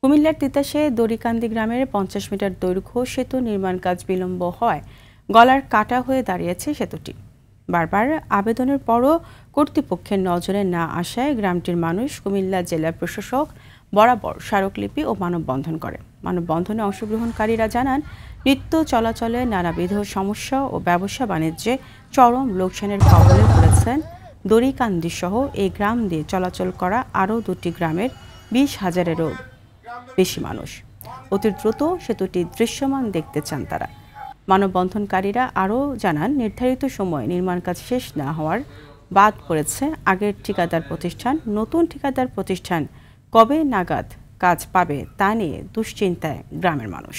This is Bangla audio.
কুমিল্লার তিতাসে দড়িকান্দি গ্রামের 50 মিটার দৈর্ঘ্য সেতু নির্মাণ কাজ বিলম্ব হয় গলার কাটা হয়ে দাঁড়িয়েছে সেতুটি। বারবার আবেদনের পরও কর্তৃপক্ষের নজরে না আসায় গ্রামটির মানুষ কুমিল্লা জেলা প্রশাসক বরাবর স্মারকলিপি ও মানববন্ধন করে। মানববন্ধনে অংশগ্রহণকারীরা জানান, নিত্য চলাচলে নানাবিধ সমস্যা ও ব্যবসা বাণিজ্যে চরম লোকসানের কবলে পড়েছেন দড়িকান্দি সহ এই গ্রাম দিয়ে চলাচল করা আরও 2টি গ্রামের 20,000-এরও বেশি মানুষ। অতি দ্রুত সেতুটি দৃশ্যমান দেখতে চান তারা। মানববন্ধনকারীরা আরও জানান, নির্ধারিত সময়ে নির্মাণ কাজ শেষ না হওয়ার বাদ পড়েছে আগের ঠিকাদার প্রতিষ্ঠান। নতুন ঠিকাদার প্রতিষ্ঠান কবে নাগাদ কাজ পাবে তা নিয়ে দুশ্চিন্তায় গ্রামের মানুষ।